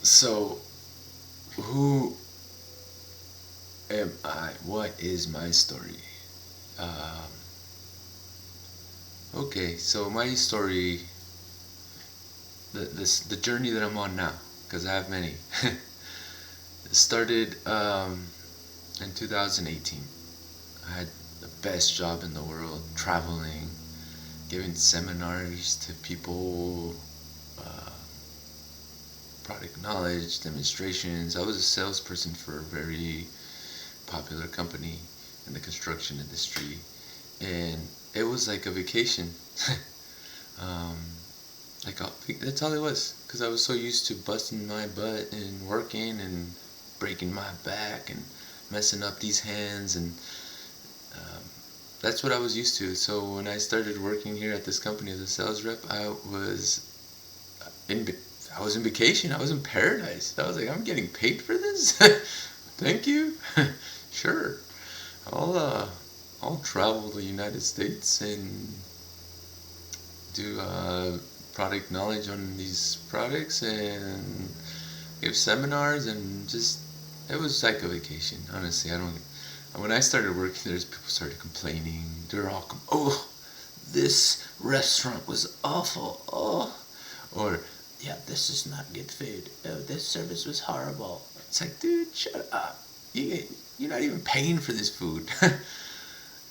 So, who am I? What is my story? Um, okay, so my story, the journey that I'm on now, because I have many, started in 2018. I had the best job in the world, traveling, giving seminars to people, uh, product knowledge, demonstrations. I was a salesperson for a very popular company in the construction industry, and it was like a vacation. um, that's all it was, because I was so used to busting my butt and working and breaking my back and messing up these hands, and um, that's what I was used to. So when I started working here at this company as a sales rep, in I was in vacation. I was in paradise. I was like, I'm getting paid for this. Thank you. Sure. I'll uh, I'll travel the United States and do product knowledge on these products and give seminars, and just it was like a vacation. Honestly, I don't. When I started working, there's people started complaining. They're all, oh, this restaurant was awful. Oh, or yeah, this is not good food. Oh, this service was horrible. It's like, dude, shut up. You're not even paying for this food.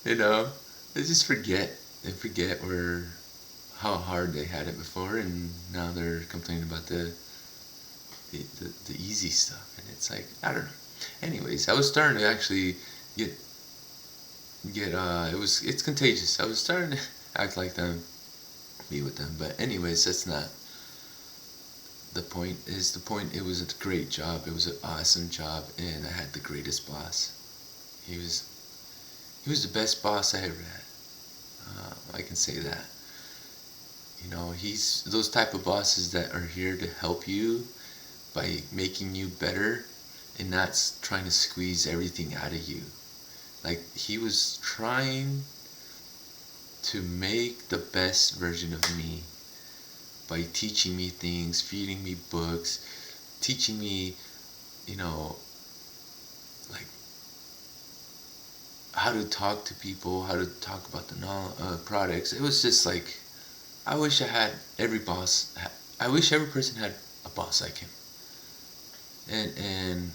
you know, they just forget. They forget where how hard they had it before, and now they're complaining about the easy stuff. And it's like, I don't know. Anyways, I was starting to actually get it's contagious. I was starting to act like them, be with them. But anyways, that's not the point. Is the point? It was a great job. It was an awesome job, and I had the greatest boss. He was he was the best boss I ever had. I can say that. You know, he's those type of bosses that are here to help you by making you better and not trying to squeeze everything out of you. Like, he was trying to make the best version of me by teaching me things, feeding me books, teaching me, you know, like how to talk to people, how to talk about the products. It was just like, I wish I had every boss. I wish every person had a boss like him. And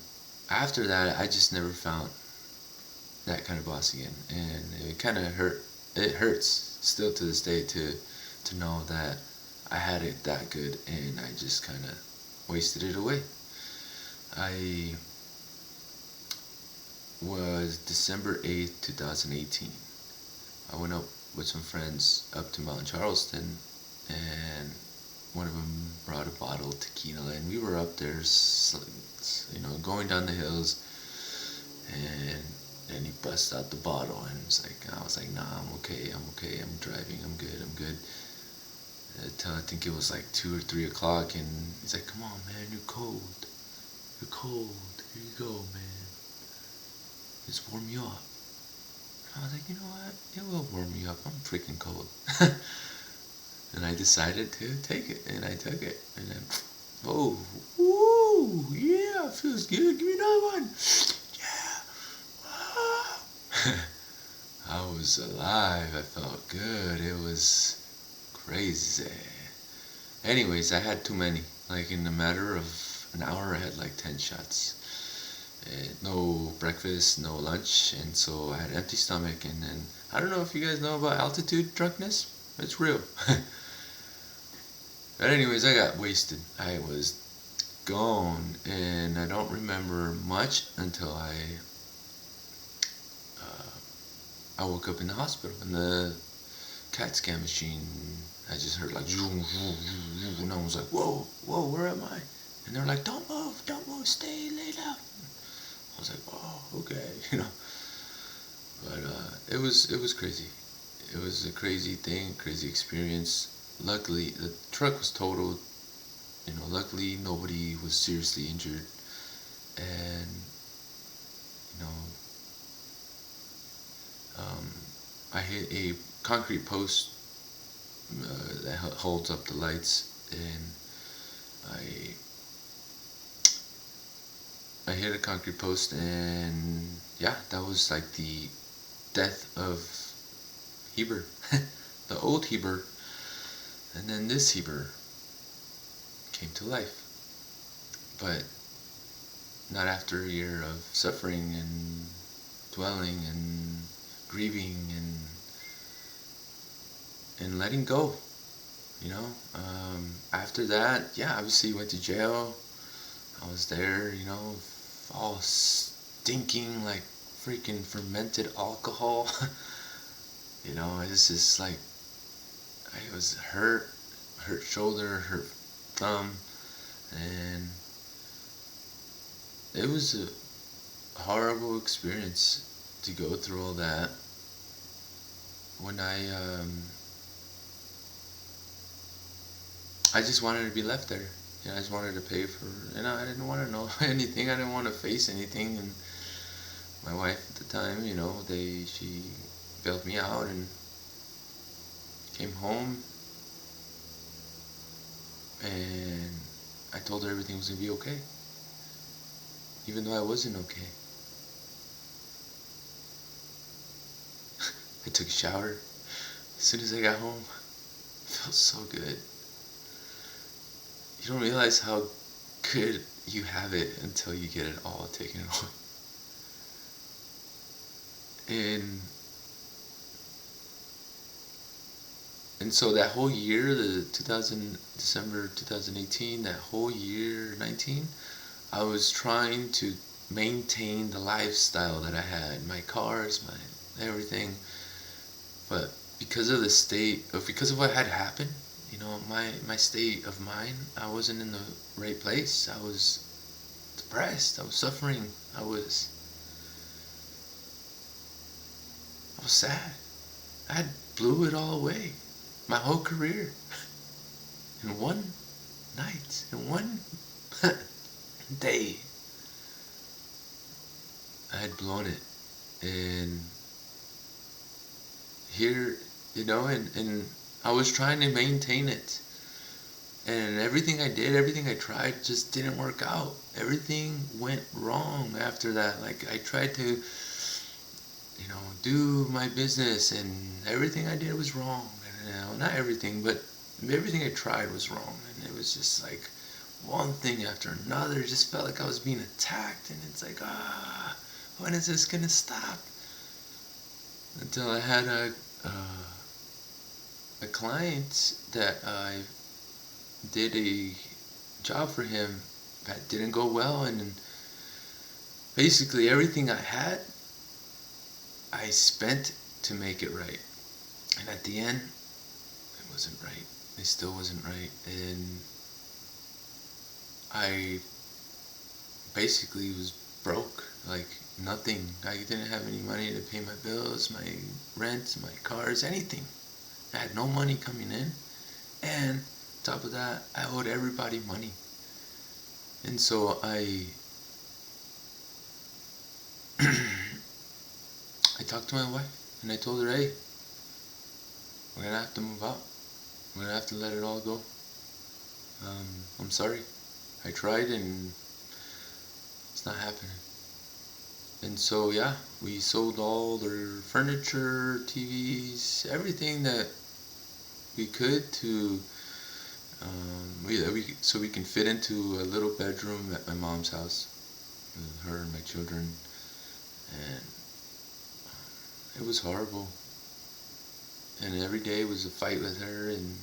after that, I just never found that kind of boss again, and it kind of hurt. It hurts still to this day to know that I had it that good, and I just kind of wasted it away. I was December 8th, 2018. I went up with some friends up to Mount Charleston, and one of them brought a bottle of tequila, and we were up there, going down the hills, and then he busts out the bottle, and I was like, nah, I'm okay, I'm driving, I'm good. Until I think it was like 2 or 3 o'clock, and he's like, come on, man, you're cold, here you go, man, just warm you up. I was like, you know what, it will warm me up, I'm freaking cold. And I decided to take it, and I took it, and then, oh, woo, yeah, feels good, give me another one. Yeah. I was alive. I felt good. It was crazy. Anyways, I had too many. Like, in a matter of an hour, I had like 10 shots. No breakfast, no lunch, and so I had an empty stomach. And then, I don't know if you guys know about altitude drunkenness. It's real. But anyways, I got wasted. I was gone, and I don't remember much until I woke up in the hospital in the CAT scan machine. I just heard like zoom, zoom, zoom, and I was like, whoa, whoa, where am I? And they're like, don't move, stay laid out. I was like, oh, okay, But it was crazy. It was a crazy thing, crazy experience. Luckily, the truck was totaled. Luckily nobody was seriously injured, and you know, um, I hit a concrete post that holds up the lights, and I I hit a concrete post, and yeah, that was like the death of Heber, the old Heber, and then this Heber came to life. But not after a year of suffering and dwelling and grieving and letting go. After that, yeah, obviously went to jail. I was there, all stinking like freaking fermented alcohol. It's just like I was hurt shoulder, hurt thumb, and it was a horrible experience to go through all that. When I just wanted to be left there. I just wanted to pay for, I didn't want to know anything. I didn't want to face anything. And my wife at the time, she bailed me out and came home. And I told her everything was going to be okay. Even though I wasn't okay. I took a shower. As soon as I got home, it felt so good. You don't realize how good you have it until you get it all taken away. And so that whole year, December 2018, that whole year 19, I was trying to maintain the lifestyle that I had, my cars, my everything. But because of because of what had happened, my state of mind, I wasn't in the right place. I was depressed. I was suffering. I was sad. I blew it all away. My whole career. In one night. In one day. I had blown it. And here, and I was trying to maintain it. And everything I did, everything I tried just didn't work out. Everything went wrong after that. Like, I tried to, do my business, and everything I did was wrong. And, not everything, but everything I tried was wrong. And it was just like one thing after another. It just felt like I was being attacked. And it's like, when is this going to stop? Until I had a client that I did a job for him that didn't go well, and basically everything I had, I spent to make it right. And at the end, it wasn't right. It still wasn't right. And I basically was broke. Like, nothing. I didn't have any money to pay my bills, my rent, my cars, anything. I had no money coming in, and on top of that, I owed everybody money. And so I talked to my wife, and I told her, hey, we're going to have to move out. We're going to have to let it all go. I'm sorry. I tried, and it's not happening. And so, yeah, we sold all their furniture, TVs, everything that we could to, so we can fit into a little bedroom at my mom's house with her and my children. And it was horrible. And every day was a fight with her, and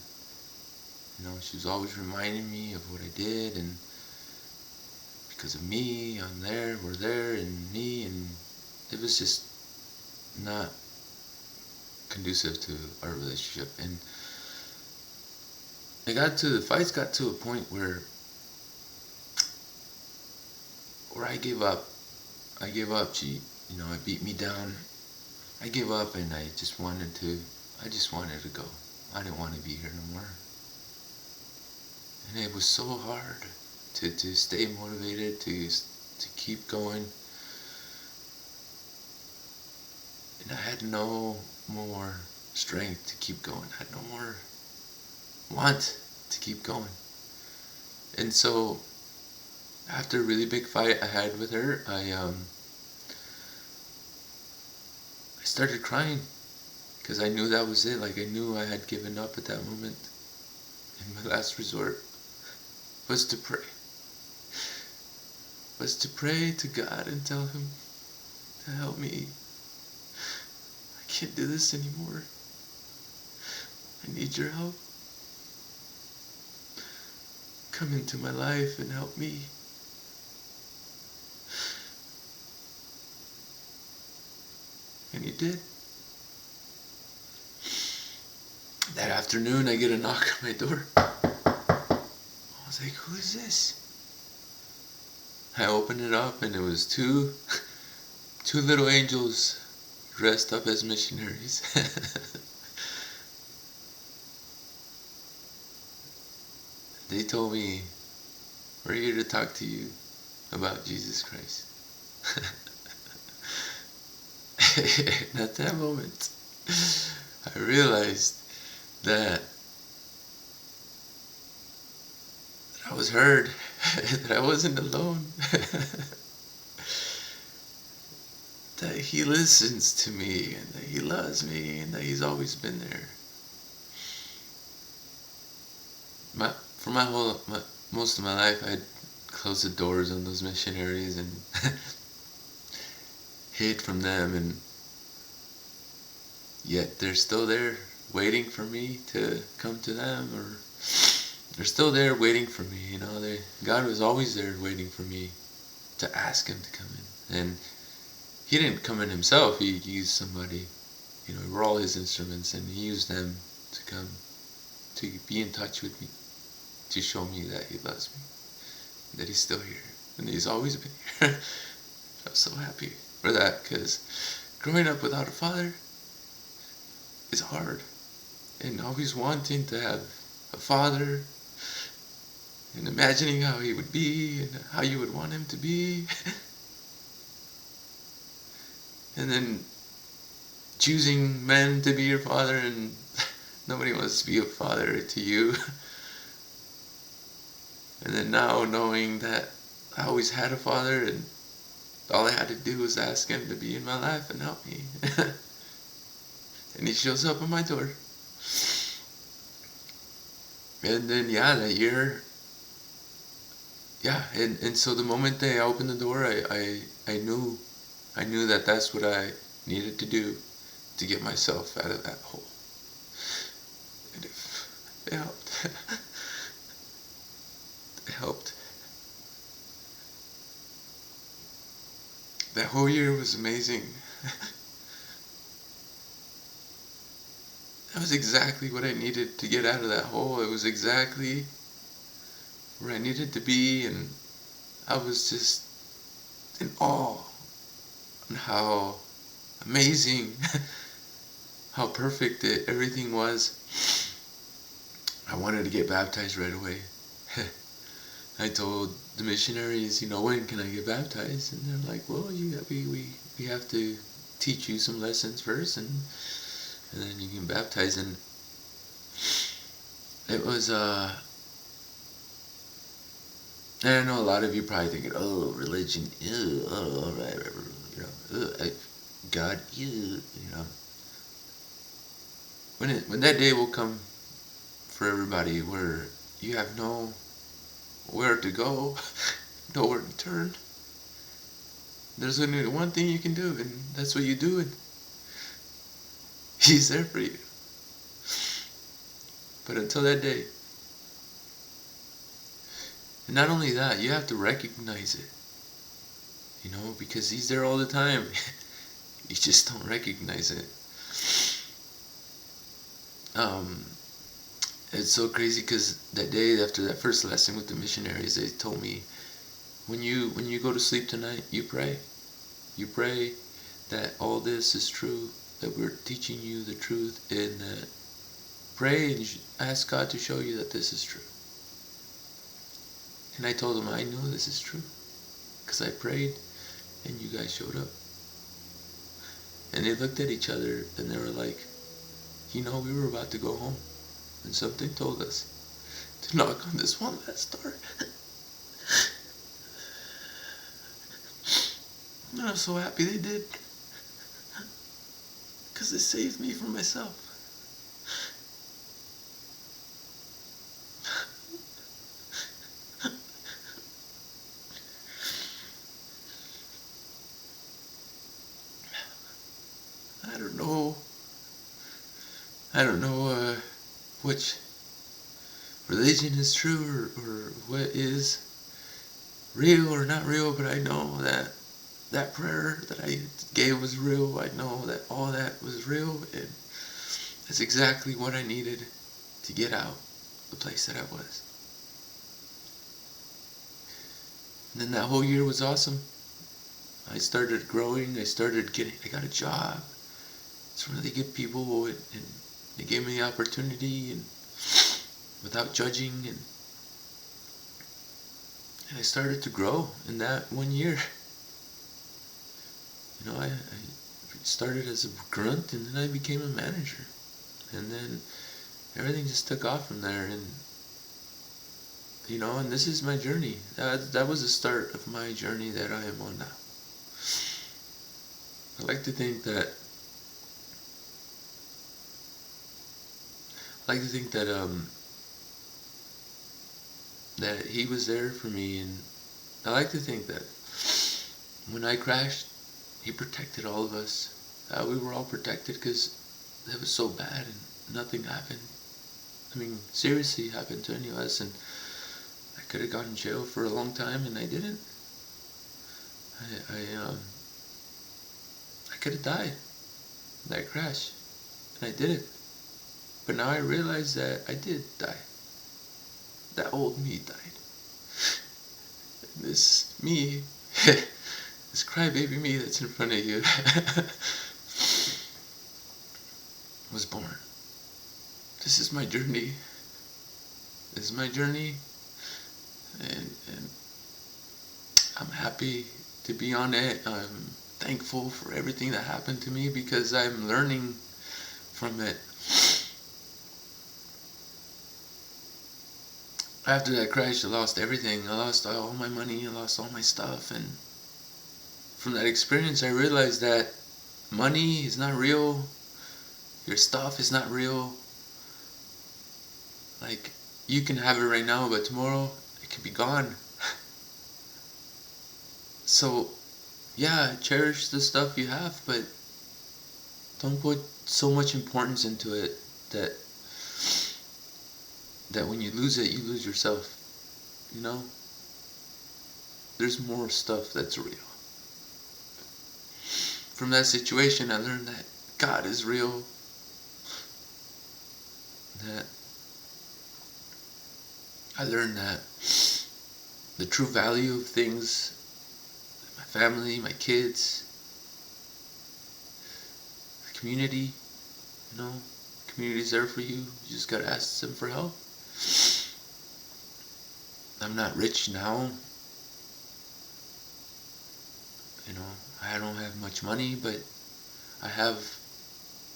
she was always reminding me of what I did, and because of me, I'm there, we're there, and me, and it was just not conducive to our relationship. And the fights got to a point where I gave up. She, it beat me down. I gave up, and I just wanted to go. I didn't want to be here no more. And it was so hard to stay motivated, to keep going. And I had no more strength to keep going. I had no more want to keep going. And so after a really big fight I had with her, I started crying because I knew that was it. Like I knew I had given up at that moment. And my last resort was to pray. Was to pray to God and tell Him to help me. I can't do this anymore. I need your help. Come into my life and help me. And He did. That afternoon I get a knock on my door. I was like, who is this? I opened it up and it was two little angels dressed up as missionaries. They told me, we're here to talk to you about Jesus Christ. And at that moment, I realized that I was heard, that I wasn't alone, that He listens to me, and that He loves me, and that He's always been there. Most of my life, I'd closed the doors on those missionaries and hid from them, and yet they're still there waiting for me to come to them, or they're still there waiting for me. You know, God was always there waiting for me to ask Him to come in. And He didn't come in Himself. He used somebody. You know, we're all His instruments, and He used them to come to be in touch with me, to show me that He loves me, that He's still here, and He's always been here. I'm so happy for that, because growing up without a father is hard, and always wanting to have a father, and imagining how he would be, and how you would want him to be, and then choosing men to be your father, and nobody wants to be a father to you. And then now knowing that I always had a father, and all I had to do was ask Him to be in my life and help me. And He shows up at my door. And then, that year, and so the moment that I opened the door, I knew that that's what I needed to do to get myself out of that hole. And it helped. It helped. That whole year was amazing. That was exactly what I needed to get out of that hole. It was exactly where I needed to be, and I was just in awe on how amazing, how perfect everything was. I wanted to get baptized right away. I told the missionaries, when can I get baptized? And they're like, well, we have to teach you some lessons first, and then you can baptize. And it was, I know a lot of you probably thinking, oh, religion, ew, oh, right, God, ew, When that day will come for everybody where you have nowhere to go, nowhere to turn, there's only one thing you can do, and that's what you do, and He's there for you. But until that day, and not only that, you have to recognize it, because He's there all the time. You just don't recognize it. It's so crazy, because that day after that first lesson with the missionaries, they told me, when you go to sleep tonight, you pray. You pray that all this is true, that we're teaching you the truth, and that pray and ask God to show you that this is true. And I told them I knew this is true, because I prayed and you guys showed up. And they looked at each other and they were like, we were about to go home, and something told us to knock on this one last door. And I'm so happy they did. Because it saved me from myself. I don't know. I don't know which religion is true or what is real or not real, but I know that that prayer that I gave was real. I know that all that was real, and that's exactly what I needed to get out the place that I was. And then that whole year was awesome. I started growing. I got a job. Some really good people, and they gave me the opportunity, and without judging, and I started to grow in that 1 year. You know, I started as a grunt, and then I became a manager, and then everything just took off from there. And you know, and this is my journey. That was the start of my journey that I am on now. I like to think that that he was there for me, and I like to think that when I crashed, he protected all of us. We were all protected because it was so bad and nothing happened. I mean, seriously happened to any of us, and I could have gone in jail for a long time, and I didn't. I could have died in that crash, and I didn't. But now I realize that I did die. That old me died. And this me, this crybaby me that's in front of you, was born. This is my journey. This is my journey, and I'm happy to be on it. I'm thankful for everything that happened to me because I'm learning from it. After that crash, I lost everything. I lost all my money. I lost all my stuff. And from that experience, I realized that money is not real. Your stuff is not real. Like, you can have it right now, but tomorrow it could be gone. So, yeah, cherish the stuff you have, but don't put so much importance into it that when you lose it, you lose yourself. You know? There's more stuff that's real. From that situation, I learned that God is real. That I learned that the true value of things, my family, my kids, the community, you know, community's there for you. You just gotta ask them for help. I'm not rich now. You know, I don't have much money, but I have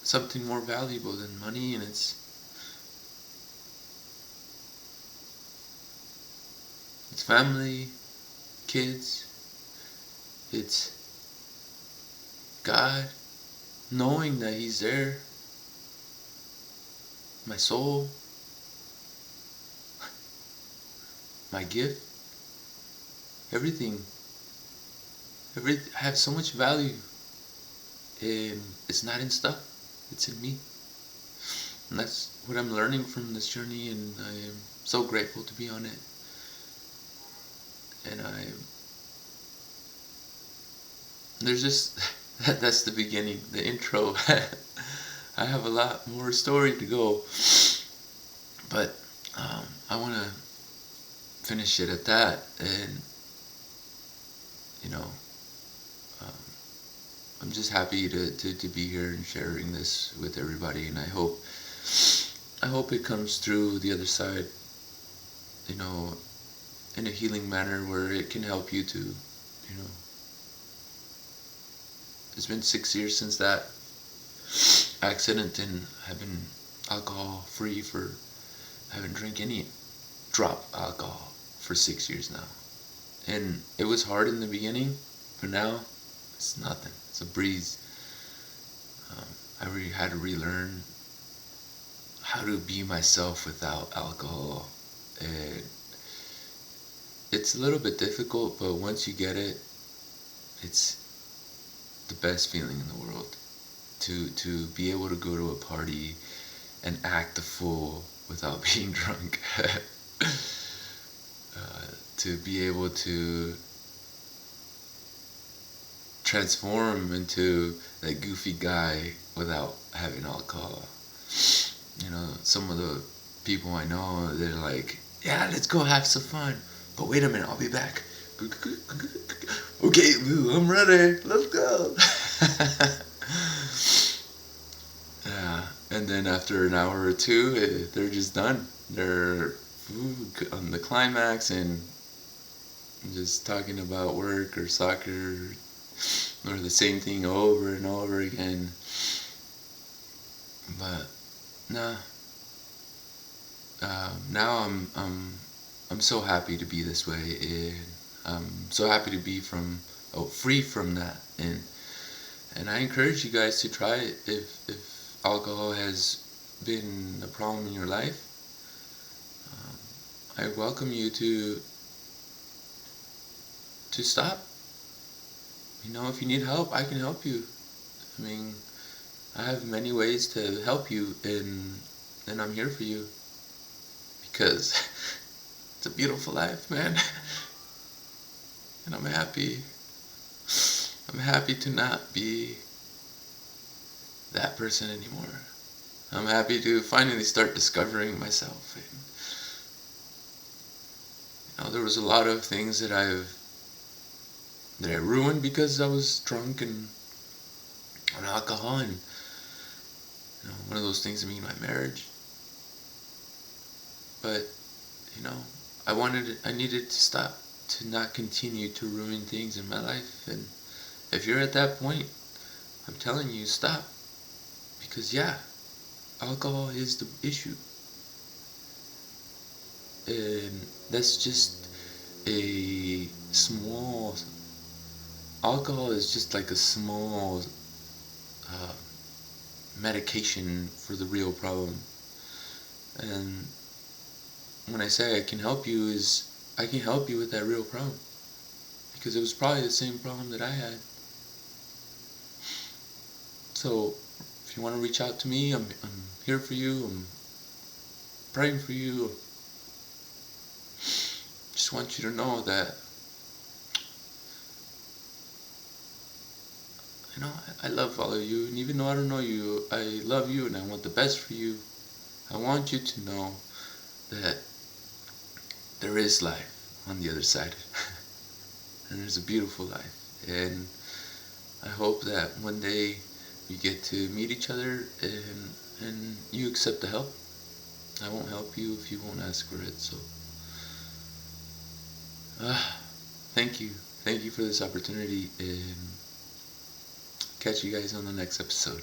something more valuable than money, and it's family, kids, it's God, knowing that He's there, my soul, my gift, everything. I have so much value, and it's not in stuff, it's in me. And that's what I'm learning from this journey, and I am so grateful to be on it. And there's just, that's the beginning, the intro. I have a lot more story to go, but I want to finish it at that. And you know, I'm just happy to be here and sharing this with everybody, and I hope it comes through the other side, you know, in a healing manner where it can help you to, you know. It's been 6 years since that accident, and I've been alcohol free I haven't drank any drop alcohol for 6 years now. And it was hard in the beginning, but now It's nothing. It's a breeze. I really had to relearn how to be myself without alcohol. And it's a little bit difficult, but once you get it, it's the best feeling in the world. To be able to go to a party and act a fool without being drunk. To be able to transform into that goofy guy without having alcohol. You know, some of the people I know, they're like, yeah, let's go have some fun. But wait a minute, I'll be back. Okay, boo, I'm ready. Let's go. Yeah, and then after an hour or two, they're just done. They're on the climax and just talking about work or soccer or the same thing over and over again. But nah, now I'm so happy to be this way, and I'm so happy to be free from that, and I encourage you guys to try it if alcohol has been a problem in your life. I welcome you to stop. You know, if you need help, I can help you. I mean, I have many ways to help you, and I'm here for you because it's a beautiful life, man. And I'm happy. I'm happy to not be that person anymore. I'm happy to finally start discovering myself. And, you know, there was a lot of things that I ruined because I was drunk and on alcohol, and you know, one of those things that made my marriage. But you know, I needed to stop, to not continue to ruin things in my life. And if you're at that point, I'm telling you, stop. Because yeah, alcohol is the issue. And that's just a small, alcohol is just like a small medication for the real problem. And when I say I can help you, is I can help you with that real problem, because it was probably the same problem that I had. So if you want to reach out to me, I'm here for you. I'm praying for you. Just want you to know that, you know, I love all of you, and even though I don't know you, I love you and I want the best for you. I want you to know that there is life on the other side. And there's a beautiful life. And I hope that one day we get to meet each other and you accept the help. I won't help you if you won't ask for it. So thank you. Thank you for this opportunity, and catch you guys on the next episode.